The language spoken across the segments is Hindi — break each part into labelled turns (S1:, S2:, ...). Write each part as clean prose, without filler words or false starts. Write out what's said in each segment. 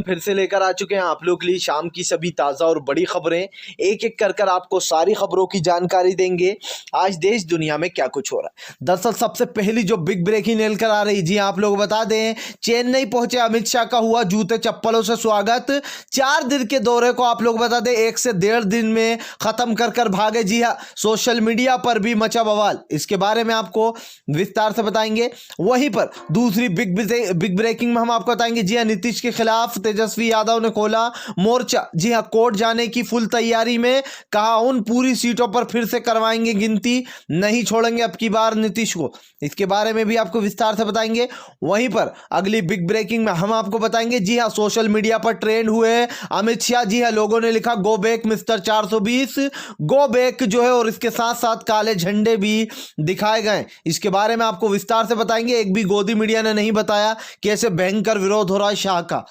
S1: फिर से लेकर आ चुके हैं आप लोग के लिए शाम की सभी ताज़ा और बड़ी खबरें। एक एक कर कर आपको सारी खबरों की जानकारी देंगे आज देश दुनिया में क्या कुछ हो रहा है। दरअसल सबसे पहली जो बिग ब्रेकिंग निकल आ रही, जी आप लोग बता दें, चेन्नई पहुंचे अमित शाह का हुआ जूते चप्पलों से स्वागत। 4 दिन के दौरे को आप लोग बता दें 1 से 1.5 दिन में खत्म कर भागे। जी हाँ, सोशल मीडिया पर भी मचा बवाल, इसके बारे में आपको विस्तार से बताएंगे। वहीं पर दूसरी बिग ब्रेकिंग में हम आपको बताएंगे, जी हाँ, नीतीश के खिलाफ तेजस्वी यादव ने खोला मोर्चा। जी हाँ, कोर्ट जाने की फुल तैयारी में, कहा उन पूरी सीटों पर फिर से करवाएंगे गिनती, नहीं छोड़ेंगे अब की बार नीतीश को। इसके बारे में भी आपको विस्तार से बताएंगे। वहीं पर अगली बिग ब्रेकिंग में हम आपको बताएंगे, जी हाँ, सोशल मीडिया पर ट्रेंड हुए अमित शाह। जी हाँ, लोगों ने लिखा go back mister 420, go back जो है, और इसके साथ साथ काले झंडे भी दिखाए गए। इसके बारे में आपको विस्तार से बताएंगे। एक भी गोदी मीडिया ने नहीं बताया कैसे भयंकर विरोध हो रहा है शाह का।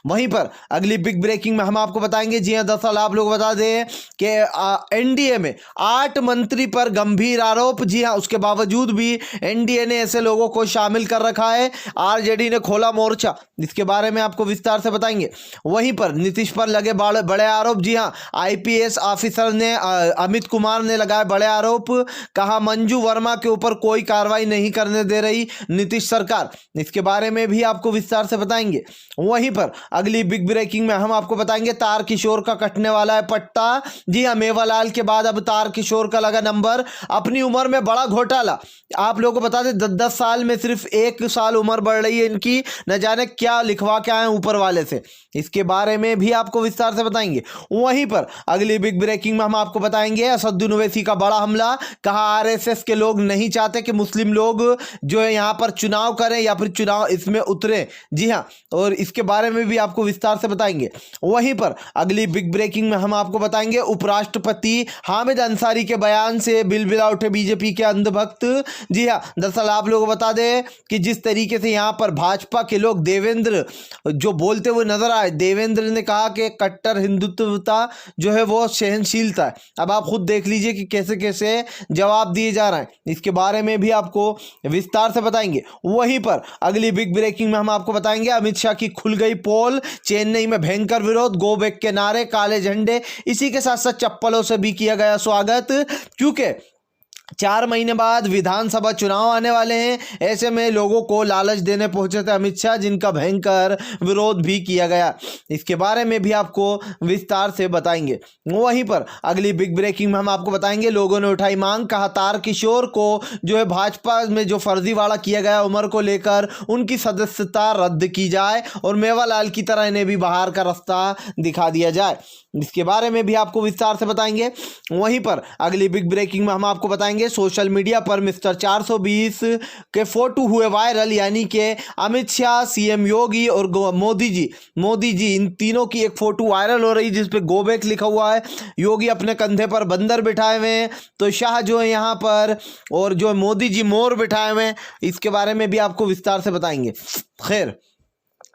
S1: वहीं पर अगली बिग ब्रेकिंग में हम आपको बताएंगे, जी हां, दरअसल आप लोग बता दें कि एनडीए में 8 मंत्री पर गंभीर आरोप। जी हां, उसके बावजूद भी एनडीए ने ऐसे लोगों को शामिल कर रखा है। आरजेडी ने खोला मोर्चा, इसके बारे में आपको विस्तार से बताएंगे। वहीं पर नीतीश पर लगे बड़े आरोप। जी हां, आईपीएस ऑफिसर ने अमित कुमार ने लगाए बड़े आरोप, कहा मंजू वर्मा के ऊपर कोई कार्रवाई नहीं करने दे रही नीतीश सरकार। इसके बारे में भी आपको विस्तार से बताएंगे। वहीं पर अगली बिग ब्रेकिंग में हम आपको बताएंगे, तार किशोर का कटने वाला है पट्टा। जी हां, मेवालाल के बाद अब तार किशोर का लगा नंबर। अपनी उम्र में बड़ा घोटाला, आप लोगों को बता दें 10 साल में सिर्फ 1 साल उम्र बढ़ रही है इनकी, न जाने क्या लिखवा के आए ऊपर वाले से। इसके बारे में भी आपको विस्तार से बताएंगे। वहीं पर अगली बिग ब्रेकिंग में हम आपको बताएंगे, असदुद्दीन ओवैसी का बड़ा हमला, कहा आरएसएस के लोग नहीं चाहते कि मुस्लिम लोग जो है यहां पर चुनाव करें या फिर चुनाव इसमें उतरे। जी हां, और इसके बारे में भी आपको विस्तार से बताएंगे। वहीं पर अगली बिग ब्रेकिंग में हम आपको बताएंगे, उपराष्ट्रपति हामिद अंसारी के बयान से बिलबिला उठे बीजेपी के अंधभक्त। जी हां, दरअसल आप लोग बता दें कि जिस तरीके से यहां पर भाजपा के लोग देवेंद्र जो बोलते हुए नजर आए, देवेंद्र ने कहा कि कट्टर हिंदुत्वता जो है वो सहनशीलता है। अब आप खुद देख लीजिए कि कैसे कैसे जवाब दिए जा रहे हैं, इसके बारे में भी आपको विस्तार से बताएंगे। वहीं पर अगली बिग ब्रेकिंग में हम आपको बताएंगे, अमित शाह की खुल गई पोल, चेन्नई में भयंकर विरोध, गो बैक के नारे, काले झंडे, इसी के साथ साथ चप्पलों से भी किया गया स्वागत, क्योंकि 4 महीने बाद विधानसभा चुनाव आने वाले हैं। ऐसे में लोगों को लालच देने पहुंचे थे अमित शाह, जिनका भयंकर विरोध भी किया गया। इसके बारे में भी आपको विस्तार से बताएंगे। वहीं पर अगली बिग ब्रेकिंग में हम आपको बताएंगे, लोगों ने उठाई मांग, कहा तार किशोर को जो है भाजपा में जो फर्जीवाड़ा किया गया उम्र को लेकर, उनकी सदस्यता रद्द की जाए और मेवालाल की तरह इन्हें भी बाहर का रास्ता दिखा दिया जाए। इसके बारे में भी आपको विस्तार से बताएंगे। वहीं पर अगली बिग ब्रेकिंग में हम आपको बताएंगे, सोशल मीडिया पर मिस्टर 420 के फोटो हुए वायरल, यानी कि अमित शाह, सीएम योगी और मोदी जी इन तीनों की एक फोटो वायरल हो रही, जिस पे गो बैक लिखा हुआ है। योगी अपने कंधे पर बंदर बिठाए हुए हैं, तो शाह जो है यहाँ पर, और जो मोदी जी मोर बिठाए हुए हैं। इसके बारे में भी आपको विस्तार से बताएंगे। खैर,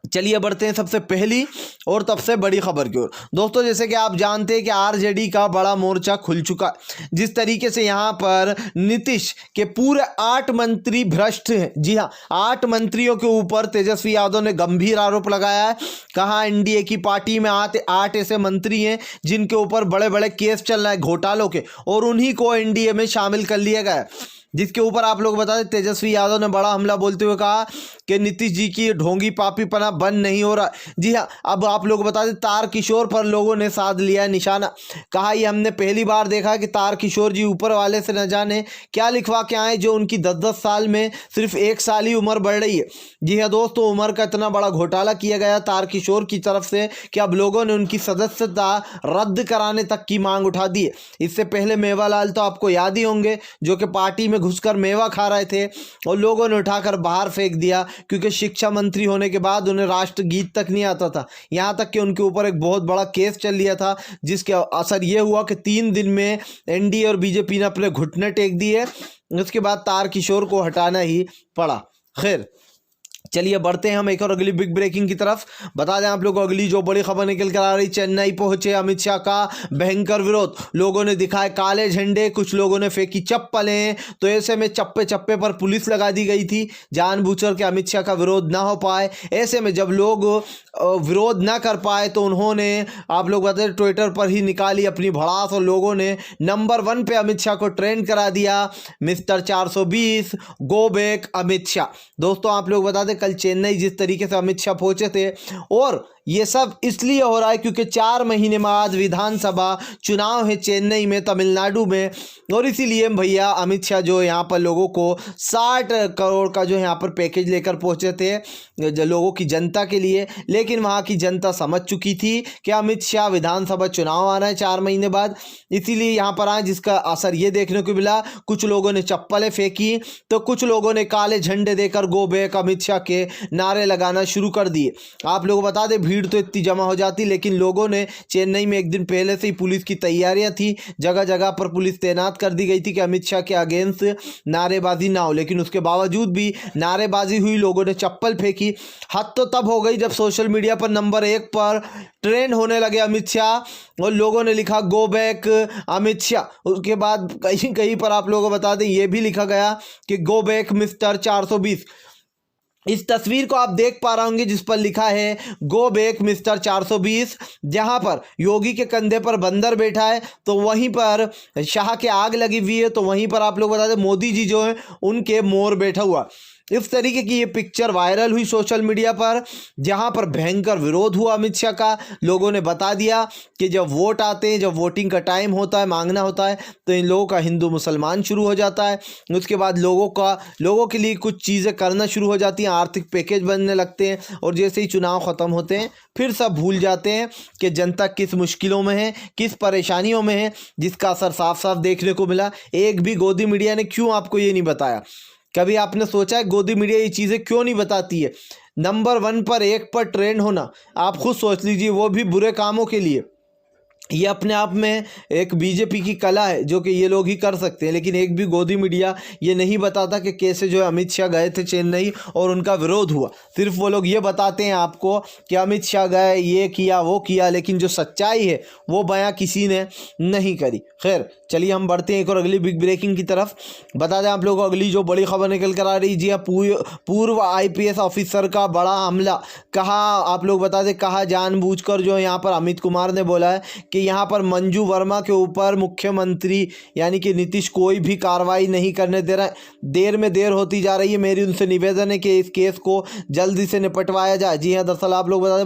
S1: चलिए बढ़ते हैं सबसे पहली और सबसे बड़ी खबर की ओर। दोस्तों, जैसे कि आप जानते हैं कि आरजेडी का बड़ा मोर्चा खुल चुका, जिस तरीके से यहाँ पर नीतीश के पूरे 8 मंत्री भ्रष्ट हैं। जी हाँ, 8 मंत्रियों के ऊपर तेजस्वी यादव ने गंभीर आरोप लगाया है। कहा एनडीए की पार्टी में 8 ऐसे मंत्री हैं जिनके ऊपर बड़े बड़े केस चल रहे हैं घोटालों के, और उन्हीं को एनडीए में शामिल कर लिया गया है। जिसके ऊपर आप लोग बता दें, तेजस्वी यादव ने बड़ा हमला बोलते हुए कहा कि नीतीश जी की ढोंगी पापीपना बंद नहीं हो रहा। जी हाँ, अब आप लोग बता दें, तार किशोर पर लोगों ने साध लिया है निशाना। कहा ये हमने पहली बार देखा कि तार किशोर जी ऊपर वाले से न जाने क्या लिखवा के आए, जो उनकी 10-10 साल में सिर्फ 1 साल ही उम्र बढ़ रही है। जी हाँ दोस्तों, उम्र का इतना बड़ा घोटाला किया गया तार किशोर की तरफ से कि अब लोगों ने उनकी सदस्यता रद्द कराने तक की मांग उठा दी है। इससे पहले मेवालाल तो आपको याद ही होंगे, जो कि पार्टी में घुसकर मेवा खा रहे थे और लोगों ने उठाकर बाहर फेंक दिया, क्योंकि शिक्षा मंत्री होने के बाद उन्हें राष्ट्रगीत तक नहीं आता था। यहां तक कि उनके ऊपर एक बहुत बड़ा केस चल लिया था, जिसके असर यह हुआ कि 3 दिन में एनडीए और बीजेपी ने अपने घुटने टेक दिए। उसके बाद तार किशोर को हटाना ही पड़ा। खैर, चलिए बढ़ते हैं हम एक और अगली बिग ब्रेकिंग की तरफ। बता दें आप लोग को अगली जो बड़ी खबर निकल कर आ रही, चेन्नई पहुंचे अमित शाह का भयंकर विरोध, लोगों ने दिखाए काले झंडे, कुछ लोगों ने फेंकी चप्पलें। तो ऐसे में चप्पे चप्पे पर पुलिस लगा दी गई थी जानबूझकर के अमित शाह का विरोध ना हो पाए। ऐसे में जब लोग विरोध ना कर पाए तो उन्होंने, आप लोग बताते, ट्विटर पर ही निकाली अपनी भड़ास और लोगों ने नंबर 1 पे अमित शाह को ट्रेंड करा दिया, mister 420 go back Amit Shah. दोस्तों आप लोग बता दें कल चेन्नई जिस तरीके से अमित शाह पहुंचे थे, और ये सब इसलिए हो रहा है क्योंकि 4 महीने बाद विधानसभा चुनाव है चेन्नई में, तमिलनाडु में, और इसीलिए भैया अमित शाह जो यहाँ पर लोगों को 60 करोड़ का जो यहाँ पर पैकेज लेकर पहुंचे थे जो लोगों की जनता के लिए। लेकिन वहाँ की जनता समझ चुकी थी कि अमित शाह विधानसभा चुनाव आना है 4 महीने बाद, इसीलिए यहाँ पर आए, जिसका असर ये देखने को मिला। कुछ लोगों ने चप्पलें फेंकी तो कुछ लोगों ने काले झंडे देकर गो बैक अमित शाह के नारे लगाना शुरू कर दिए। आप लोग बता दें भीड़ तो इतनी जमा हो जाती, लेकिन लोगों ने, चेन्नई में एक दिन पहले से ही पुलिस की तैयारियां थी, जगह जगह पर पुलिस तैनात कर दी गई थी कि अमित शाह के अगेंस्ट नारेबाजी ना हो। लेकिन उसके बावजूद भी नारेबाजी हुई, लोगों ने चप्पल फेंकी। हद तो तब हो गई जब सोशल मीडिया पर नंबर 1 पर ट्रेंड होने लगे अमित शाह और लोगों ने लिखा गो बैक अमित शाह। उसके बाद कहीं कहीं पर आप लोगों को बता दें ये भी लिखा गया कि गो बैक मिस्टर 420। इस तस्वीर को आप देख पा रहे होंगे जिस पर लिखा है गो बैक मिस्टर 420, जहां पर योगी के कंधे पर बंदर बैठा है तो वहीं पर शाह के आग लगी हुई है, तो वहीं पर आप लोग बता दें मोदी जी जो है उनके मोर बैठा हुआ। इस तरीके की ये पिक्चर वायरल हुई सोशल मीडिया पर, जहां पर भयंकर विरोध हुआ अमित शाह का। लोगों ने बता दिया कि जब वोट आते हैं, जब वोटिंग का टाइम होता है, मांगना होता है, तो इन लोगों का हिंदू मुसलमान शुरू हो जाता है। उसके बाद लोगों के लिए कुछ चीज़ें करना शुरू हो जाती हैं, आर्थिक पैकेज बनने लगते हैं, और जैसे ही चुनाव ख़त्म होते हैं फिर सब भूल जाते हैं कि जनता किस मुश्किलों में है, किस परेशानियों में है, जिसका असर साफ साफ देखने को मिला। एक भी गोदी मीडिया ने क्यों आपको ये नहीं बताया? कभी आपने सोचा है गोदी मीडिया ये चीज़ें क्यों नहीं बताती है? नंबर 1 पर 1 पर ट्रेंड होना, आप खुद सोच लीजिए, वो भी बुरे कामों के लिए। ये अपने आप में एक बीजेपी की कला है जो कि ये लोग ही कर सकते हैं। लेकिन एक भी गोदी मीडिया ये नहीं बताता कि कैसे जो है अमित शाह गए थे चेन्नई और उनका विरोध हुआ। सिर्फ वो लोग ये बताते हैं आपको कि अमित शाह गए, ये किया वो किया, लेकिन जो सच्चाई है वो बयां किसी ने नहीं करी। खैर चलिए हम बढ़ते हैं एक और अगली बिग ब्रेकिंग की तरफ। बता दें आप लोगों को अगली जो बड़ी खबर निकल कर आ रही, जी हाँ, पूर्व IPS ऑफिसर का बड़ा हमला। कहा, आप लोग बता दें, कहा जानबूझकर जो यहाँ पर अमित कुमार ने बोला है कि यहाँ पर मंजू वर्मा के ऊपर मुख्यमंत्री यानी कि नीतीश कोई भी कार्रवाई नहीं करने दे रहा है। देर में देर होती जा रही है, मेरी उनसे निवेदन है कि इस केस को जल्दी से निपटवाया जाए। जी हाँ, दरअसल आप लोग बता दें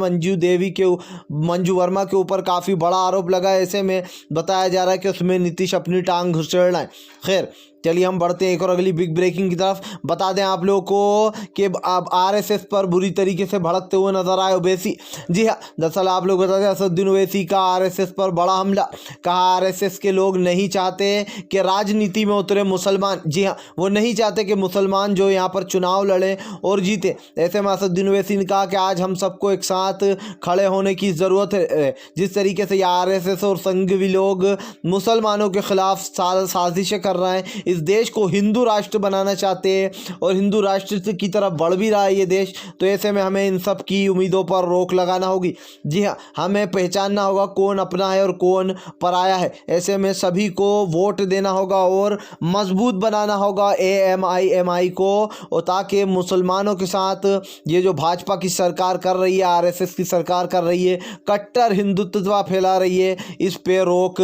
S1: मंजू वर्मा के ऊपर काफ़ी बड़ा आरोप लगा है। ऐसे में बताया जा रहा है कि उसमें नीतीश अपनी टांग घुसेड़ रहा है। खैर चलिए हम बढ़ते हैं एक और अगली बिग ब्रेकिंग की तरफ। बता दें आप लोगों को कि अब RSS पर बुरी तरीके से भड़कते हुए नजर आए ओवैसी। जी हाँ, दरअसल आप लोग बता दें असदुद्दीन ओवैसी का RSS पर बड़ा हमला। कहा RSS के लोग नहीं चाहते कि राजनीति में उतरे मुसलमान। जी हाँ, वो नहीं चाहते कि मुसलमान जो यहाँ पर चुनाव लड़े और जीते। ऐसे में असदुद्दीन ओवैसी ने कहा कि आज हम सबको एक साथ खड़े होने की ज़रूरत है। जिस तरीके से RSS और संघवी लोग मुसलमानों के खिलाफ साजिशें कर रहे हैं, इस देश को हिंदू राष्ट्र बनाना चाहते हैं और हिंदू राष्ट्र की तरफ बढ़ भी रहा है ये देश, तो ऐसे में हमें इन सब की उम्मीदों पर रोक लगाना होगी। जी हाँ, हमें पहचानना होगा कौन अपना है और कौन पराया है। ऐसे में सभी को वोट देना होगा और मजबूत बनाना होगा AMIMI को, और ताकि मुसलमानों के साथ ये जो भाजपा की सरकार कर रही है, RSS की सरकार कर रही है, कट्टर हिंदुत्व फैला रही है, इस पे रोक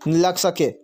S1: लग सके।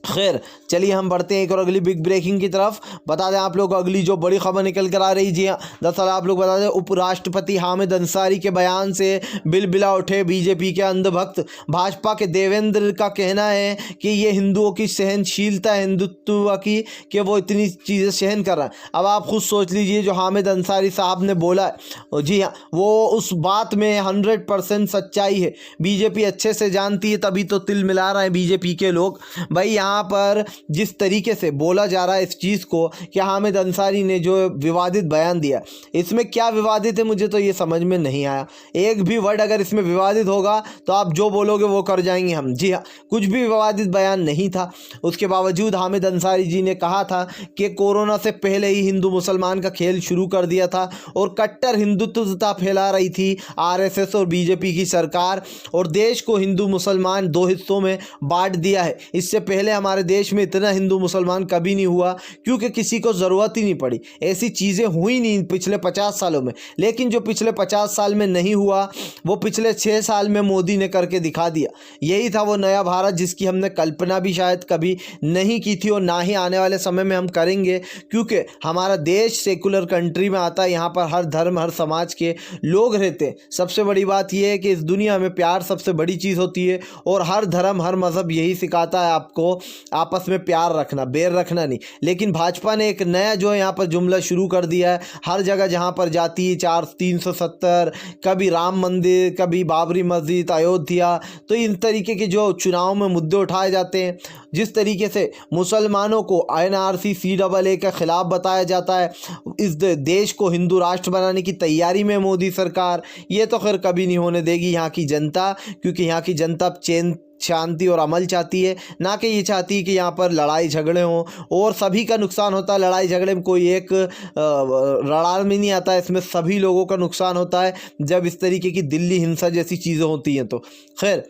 S1: खैर चलिए हम बढ़ते हैं एक और अगली बिग ब्रेकिंग की तरफ। बता दें आप लोग को अगली जो बड़ी खबर निकल कर आ रही, जी हाँ, दरअसल आप लोग बता दें उपराष्ट्रपति हामिद अंसारी के बयान से बिलबिला उठे बीजेपी के अंधभक्त। भाजपा के देवेंद्र का कहना है कि ये हिंदुओं की सहनशीलता है हिंदुत्व की, कि वो इतनी चीज़ें सहन कर रहा है। अब आप खुद सोच लीजिए जो हामिद अंसारी साहब ने बोला है, जी हाँ, वो उस बात में 100% सच्चाई है। बीजेपी अच्छे से जानती है, तभी तो तिल मिला रहे हैं बीजेपी के लोग। भाई यहाँ यहाँ पर जिस तरीके से बोला जा रहा है इस चीज़ को कि हामिद अंसारी ने जो विवादित बयान दिया, इसमें क्या विवादित है मुझे तो ये समझ में नहीं आया। एक भी वर्ड अगर इसमें विवादित होगा तो आप जो बोलोगे वो कर जाएंगे हम। जी हाँ, कुछ भी विवादित बयान नहीं था। उसके बावजूद हामिद अंसारी जी ने कहा था कि कोरोना से पहले ही हिंदू मुसलमान का खेल शुरू कर दिया था और कट्टर हिंदुत्वता फैला रही थी आरएसएस और बीजेपी की सरकार, और देश को हिंदू मुसलमान दो हिस्सों में बांट दिया है। इससे पहले हमारे देश में इतना हिंदू मुसलमान कभी नहीं हुआ, क्योंकि किसी को ज़रूरत ही नहीं पड़ी, ऐसी चीज़ें हुई नहीं पिछले 50 सालों में। लेकिन जो पिछले 50 साल में नहीं हुआ वो पिछले 6 साल में मोदी ने करके दिखा दिया। यही था वो नया भारत जिसकी हमने कल्पना भी शायद कभी नहीं की थी और ना ही आने वाले समय में हम करेंगे, क्योंकि हमारा देश सेकुलर कंट्री में आता है। यहाँ पर हर धर्म हर समाज के लोग रहते हैं। सबसे बड़ी बात यह है कि इस दुनिया में प्यार सबसे बड़ी चीज़ होती है और हर धर्म हर मज़हब यही सिखाता है आपको आपस में प्यार रखना, बैर रखना नहीं। लेकिन भाजपा ने एक नया जो है यहाँ पर जुमला शुरू कर दिया है। हर जगह जहाँ पर जाती है 370, कभी राम मंदिर, कभी बाबरी मस्जिद, अयोध्या, तो इन तरीके के जो चुनाव में मुद्दे उठाए जाते हैं, जिस तरीके से मुसलमानों को एनआरसी CAA के खिलाफ बताया जाता है, इस देश को हिंदू राष्ट्र बनाने की तैयारी में मोदी सरकार, ये तो खैर कभी नहीं होने देगी यहाँ की जनता, क्योंकि यहाँ की जनता चैन शांति और अमल चाहती है, ना कि ये चाहती है कि यहाँ पर लड़ाई झगड़े हों और सभी का नुकसान होता है। लड़ाई झगड़े में कोई एक लड़ाई में नहीं आता है, इसमें सभी लोगों का नुकसान होता है जब इस तरीके की दिल्ली हिंसा जैसी चीज़ें होती हैं। तो खैर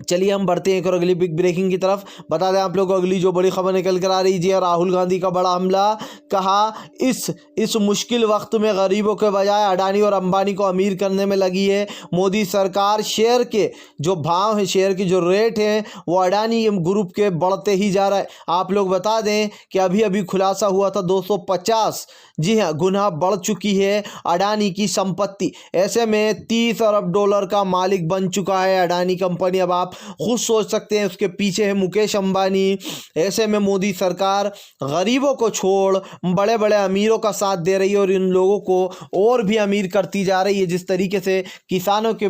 S1: चलिए हम बढ़ते हैं एक और अगली बिग ब्रेकिंग की तरफ। बता दें आप लोगों को अगली जो बड़ी खबर निकल कर आ रही है, राहुल गांधी का बड़ा हमला। कहा इस मुश्किल वक्त में गरीबों के बजाय अडानी और अंबानी को अमीर करने में लगी है मोदी सरकार। शेयर के जो भाव हैं, शेयर की जो रेट हैं, वो अडानी ग्रुप के बढ़ते ही जा रहा है। आप लोग बता दें कि अभी अभी खुलासा हुआ था 250 जी हाँ गुना बढ़ चुकी है अडानी की संपत्ति। ऐसे में $30 अरब का मालिक बन चुका है अडानी कंपनी। अब आप खुद सोच सकते हैं उसके पीछे है मुकेश अंबानी। ऐसे में मोदी सरकार गरीबों को छोड़ बड़े बड़े अमीरों का साथ दे रही है और इन लोगों को और भी अमीर करती जा रही है। जिस तरीके से किसानों के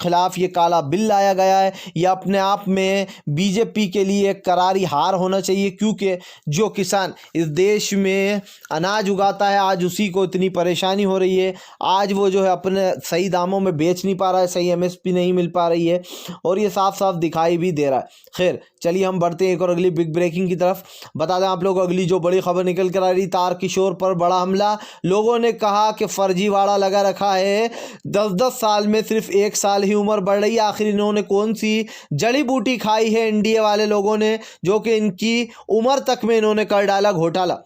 S1: खिलाफ ये काला बिल लाया गया है, यह अपने आप में बीजेपी के लिए एक करारी हार होना चाहिए, क्योंकि जो किसान इस देश में अनाज उगाता है आज उसी को इतनी परेशानी हो रही है। आज वो जो है अपने सही दामों में बेच नहीं पा रहा है, सही MSP नहीं मिल पा रही है और ये साफ साफ दिखाई भी दे रहा है। खैर चलिए हम बढ़ते हैं एक और अगली बिग ब्रेकिंग की तरफ। बता दें आप लोग अगली जो बड़ी खबर निकल कर आ रही, तारकिशोर पर बड़ा हमला। लोगों ने कहा कि फर्जीवाड़ा लगा रखा है, 10-10 साल में सिर्फ 1 साल ही उम्र बढ़ रही है। आखिर इन्होंने कौन सी जड़ी बूटी खाई है NDA वाले लोगों ने, जो कि इनकी उम्र तक में इन्होंने कर डाला घोटाला।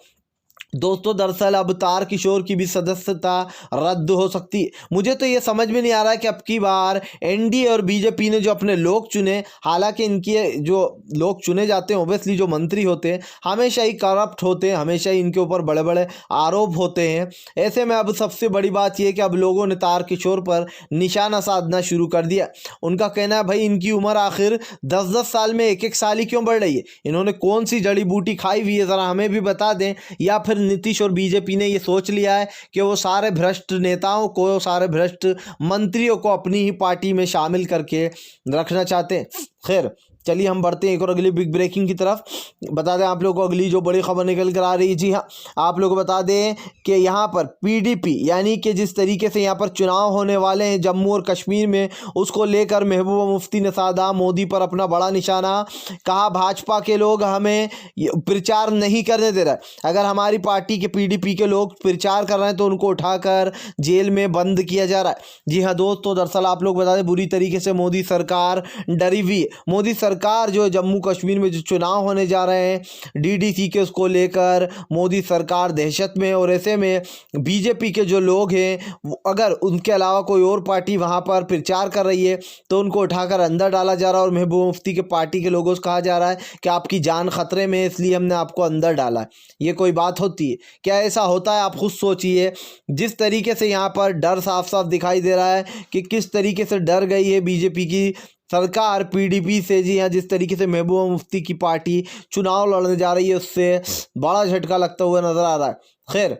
S1: दोस्तों दरअसल अब तारकिशोर की भी सदस्यता रद्द हो सकती है। मुझे तो ये समझ में नहीं आ रहा है कि अब की बार NDA और बीजेपी ने जो अपने लोग चुने, हालांकि इनके जो लोग चुने जाते हैं ओबियसली जो मंत्री होते हैं हमेशा ही करप्ट होते हैं, हमेशा ही इनके ऊपर बड़े बड़े आरोप होते हैं। ऐसे में अब सबसे बड़ी बात यह कि अब लोगों ने तारकिशोर पर निशाना साधना शुरू कर दिया। उनका कहना है भाई इनकी उम्र आखिर 10-10 साल में 1-1 साल ही क्यों बढ़ रही है, इन्होंने कौन सी जड़ी बूटी खाई हुई है, ज़रा हमें भी बता दें। या फिर नीतीश और बीजेपी ने ये सोच लिया है कि वो सारे भ्रष्ट नेताओं को, सारे भ्रष्ट मंत्रियों को अपनी ही पार्टी में शामिल करके रखना चाहते हैं। खैर चलिए हम बढ़ते हैं एक और अगली बिग ब्रेकिंग की तरफ। बता दें आप लोगों को अगली जो बड़ी खबर निकल कर आ रही है, जी हाँ आप लोग बता दें कि यहाँ पर PDP यानी कि जिस तरीके से यहाँ पर चुनाव होने वाले हैं जम्मू और कश्मीर में, उसको लेकर महबूबा मुफ्ती ने साधा मोदी पर अपना बड़ा निशाना। कहा भाजपा के लोग हमें प्रचार नहीं करने दे रहा है, अगर हमारी पार्टी के PDP के लोग प्रचार कर रहे हैं तो उनको उठाकर जेल में बंद किया जा रहा है। जी हाँ दोस्तों दरअसल आप लोग बता दें बुरी तरीके से मोदी सरकार डरी हुई है। मोदी सरकार जो जम्मू कश्मीर में जो चुनाव होने जा रहे हैं DDC के, उसको लेकर मोदी सरकार दहशत में। और ऐसे में बीजेपी के जो लोग हैं अगर उनके अलावा कोई और पार्टी वहां पर प्रचार कर रही है तो उनको उठाकर अंदर डाला जा रहा है और महबूबा मुफ्ती के पार्टी के लोगों से कहा जा रहा है कि आपकी जान खतरे में है इसलिए हमने आपको अंदर डाला है। ये कोई बात होती है क्या? ऐसा होता है? आप खुद सोचिए। जिस तरीके से यहाँ पर डर साफ साफ दिखाई दे रहा है कि किस तरीके से डर गई है बीजेपी की सरकार PDP से। जी हाँ जिस तरीके से महबूबा मुफ्ती की पार्टी चुनाव लड़ने जा रही है उससे बड़ा झटका लगता हुआ नजर आ रहा है। खैर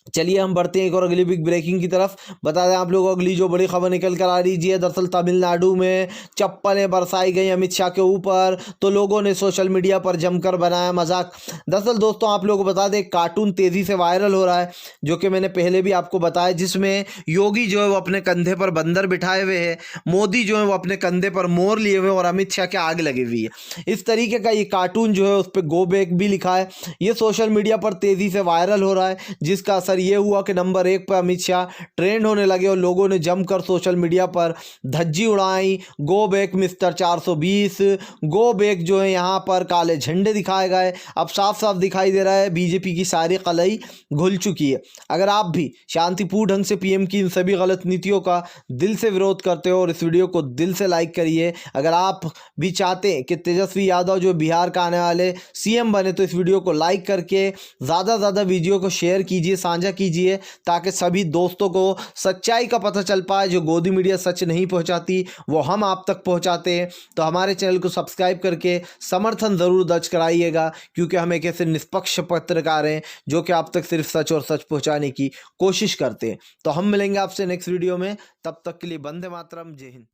S1: चलिए हम बढ़ते हैं एक और अगली बिग ब्रेकिंग की तरफ। बता दें आप लोगों को अगली जो बड़ी खबर निकल कर आ रही है, दरअसल तमिलनाडु में चप्पलें बरसाई गई अमित शाह के ऊपर, तो लोगों ने सोशल मीडिया पर जमकर बनाया मजाक। दरअसल दोस्तों आप लोगों को बता दें कार्टून तेजी से वायरल हो रहा है, जो कि मैंने पहले भी आपको बताया, जिसमें योगी जो है वो अपने कंधे पर बंदर बिठाए हुए है, मोदी जो है वो अपने कंधे पर मोर लिए हुए और अमित शाह के आग लगी हुई है। इस तरीके का ये कार्टून जो है उस पर गो बैक भी लिखा है। ये सोशल मीडिया पर तेजी से वायरल हो रहा है, जिसका असर ये हुआ कि नंबर 1 पर अमित शाह ट्रेंड होने लगे और लोगों ने जमकर सोशल मीडिया पर धज्जी उड़ाई। Go back mister 420, go back जो है यहाँ पर काले झंडे दिखाए गए। अब साफ साफ दिखाई दे रहा है बीजेपी की सारी कलई घुल चुकी है। अगर आप भी शांतिपूर्ण ढंग से पीएम की इन सभी गलत नीतियों का दिल से विरोध करते हो और इस वीडियो को दिल से लाइक करिए। अगर आप भी चाहते हैं कि तेजस्वी यादव जो बिहार का आने वाले सीएम बने, तो इस वीडियो को लाइक करके ज़्यादा से ज़्यादा वीडियो को शेयर कीजिए, साझा कीजिए, ताकि सभी दोस्तों को सच्चाई का पता चल पाए। जो गोदी मीडिया सच नहीं पहुंचाती वो हम आप तक पहुंचाते हैं। तो हमारे चैनल को सब्सक्राइब करके समर्थन ज़रूर दर्ज कराइएगा, क्योंकि हम एक ऐसे निष्पक्ष पत्रकार हैं जो कि आप तक सिर्फ सच और सच पहुंचाने की कोशिश करते हैं। तो हम मिलेंगे आपसे नेक्स्ट वीडियो में, तब तक के लिए वंदे मातरम, जय हिंद।